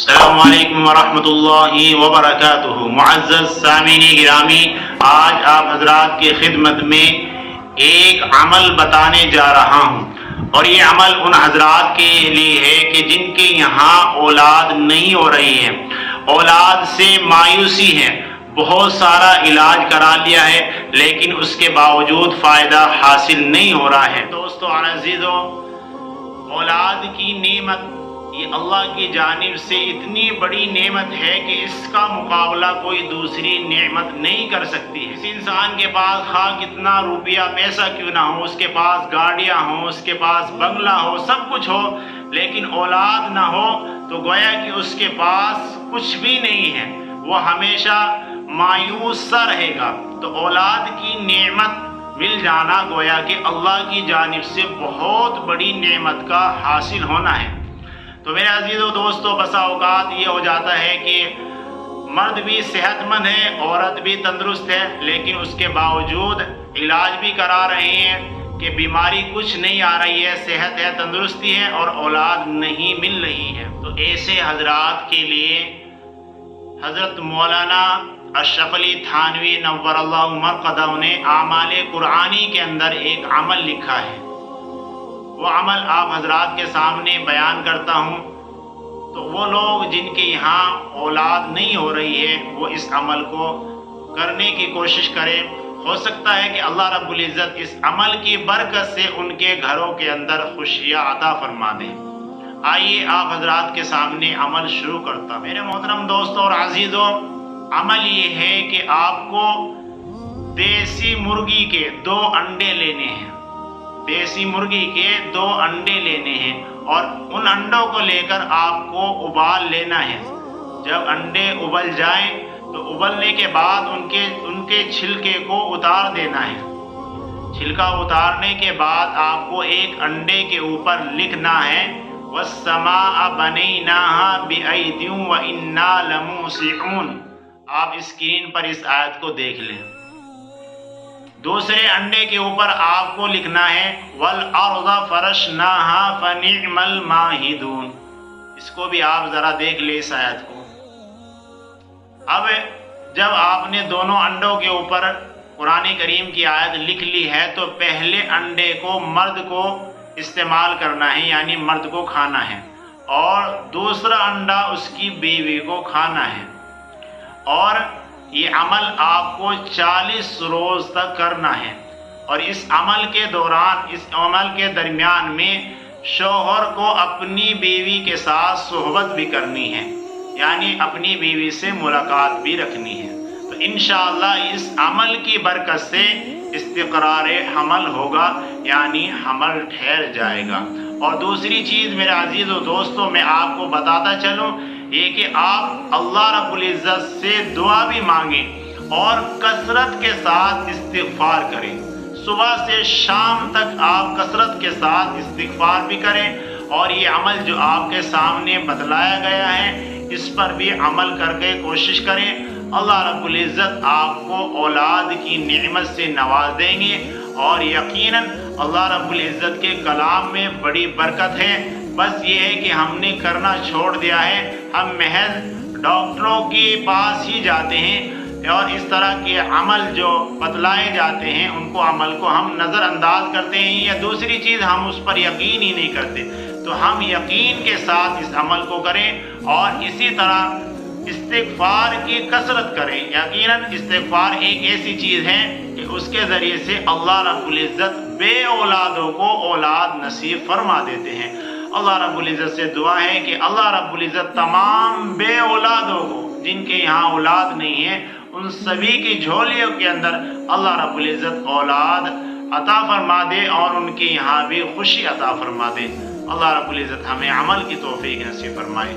السلام علیکم ورحمۃ اللہ وبرکاتہ۔ معزز سامعین گرامی، آج آپ حضرات کی خدمت میں ایک عمل بتانے جا رہا ہوں، اور یہ عمل ان حضرات کے لیے ہے کہ جن کے یہاں اولاد نہیں ہو رہی ہے، اولاد سے مایوسی ہے، بہت سارا علاج کرا لیا ہے لیکن اس کے باوجود فائدہ حاصل نہیں ہو رہا ہے۔ دوستو عزیزو، اولاد کی نعمت یہ اللہ کی جانب سے اتنی بڑی نعمت ہے کہ اس کا مقابلہ کوئی دوسری نعمت نہیں کر سکتی ہے۔ اس انسان کے پاس خواہ کتنا روپیہ پیسہ کیوں نہ ہو، اس کے پاس گاڑیاں ہوں، اس کے پاس بنگلہ ہو، سب کچھ ہو، لیکن اولاد نہ ہو تو گویا کہ اس کے پاس کچھ بھی نہیں ہے، وہ ہمیشہ مایوس سا رہے گا۔ تو اولاد کی نعمت مل جانا گویا کہ اللہ کی جانب سے بہت بڑی نعمت کا حاصل ہونا ہے۔ تو میرے عزیزو دوستو، بسا اوقات یہ ہو جاتا ہے کہ مرد بھی صحت مند ہے، عورت بھی تندرست ہے، لیکن اس کے باوجود علاج بھی کرا رہے ہیں کہ بیماری کچھ نہیں آ رہی ہے، صحت ہے، تندرستی ہے، اور اولاد نہیں مل رہی ہے۔ تو ایسے حضرات کے لیے حضرت مولانا اشرف علی تھانوی نور اللہ مرقدہ نے اعمال قرآنی کے اندر ایک عمل لکھا ہے۔ وہ عمل آپ حضرات کے سامنے بیان کرتا ہوں۔ تو وہ لوگ جن کے یہاں اولاد نہیں ہو رہی ہے، وہ اس عمل کو کرنے کی کوشش کریں۔ ہو سکتا ہے کہ اللہ رب العزت اس عمل کی برکت سے ان کے گھروں کے اندر خوشیاں عطا فرما دیں۔ آئیے آپ حضرات کے سامنے عمل شروع کرتا ہوں۔ میرے محترم دوستوں اور عزیزوں، عمل یہ ہے کہ آپ کو دیسی مرغی کے 2 انڈے لینے ہیں، دیسی مرغی کے 2 انڈے لینے ہیں، اور ان انڈوں کو لے کر آپ کو ابال لینا ہے۔ جب انڈے ابل جائیں تو ابلنے کے بعد ان کے چھلکے کو اتار دینا ہے۔ چھلکا اتارنے کے بعد آپ کو ایک انڈے کے اوپر لکھنا ہے وَالسَّمَاءَ بَنَيْنَاهَا بِأَيْدٍ وَإِنَّا لَمُوسِعُونَ۔ آپ اسکرین پر اس آیت کو دیکھ لیں۔ دوسرے انڈے کے اوپر آپ کو لکھنا ہے وَالْأَرْضَ فَرَشْنَاهَا فَنِعْمَ الْمَاهِدُونَ۔ اس کو بھی آپ ذرا دیکھ لیں اس آیت کو۔ اب جب آپ نے دونوں انڈوں کے اوپر قرآن کریم کی آیت لکھ لی ہے تو پہلے انڈے کو مرد کو استعمال کرنا ہے، یعنی مرد کو کھانا ہے، اور دوسرا انڈا اس کی بیوی کو کھانا ہے۔ اور یہ عمل آپ کو 40 روز تک کرنا ہے، اور اس عمل کے دوران، اس عمل کے درمیان میں شوہر کو اپنی بیوی کے ساتھ صحبت بھی کرنی ہے، یعنی اپنی بیوی سے ملاقات بھی رکھنی ہے۔ تو انشاءاللہ اس عمل کی برکت سے استقرار حمل ہوگا، یعنی حمل ٹھہر جائے گا۔ اور دوسری چیز میرے عزیز و دوستوں، میں آپ کو بتاتا چلوں یہ کہ آپ اللہ رب العزت سے دعا بھی مانگیں اور کثرت کے ساتھ استغفار کریں۔ صبح سے شام تک آپ کثرت کے ساتھ استغفار بھی کریں، اور یہ عمل جو آپ کے سامنے بتلایا گیا ہے اس پر بھی عمل کر کے کوشش کریں۔ اللہ رب العزت آپ کو اولاد کی نعمت سے نواز دیں گے، اور یقیناً اللہ رب العزت کے کلام میں بڑی برکت ہے۔ بس یہ ہے کہ ہم نے کرنا چھوڑ دیا ہے، ہم محض ڈاکٹروں کے پاس ہی جاتے ہیں، اور اس طرح کے عمل جو بتلائے جاتے ہیں ان کو عمل کو ہم نظر انداز کرتے ہیں، یا دوسری چیز ہم اس پر یقین ہی نہیں کرتے۔ تو ہم یقین کے ساتھ اس عمل کو کریں، اور اسی طرح استغفار کی کثرت کریں۔ یقیناً استغفار ایک ایسی چیز ہے کہ اس کے ذریعے سے اللہ رب العزت بے اولادوں کو اولاد نصیب فرما دیتے ہیں۔ اللہ رب العزت سے دعا ہے کہ اللہ رب العزت تمام بے اولادوں کو، جن کے یہاں اولاد نہیں ہے، ان سبھی کی جھولیوں کے اندر اللہ رب العزت اولاد عطا فرما دے، اور ان کے یہاں بھی خوشی عطا فرما دے۔ اللہ رب العزت ہمیں عمل کی توفیق نصیب فرمائے۔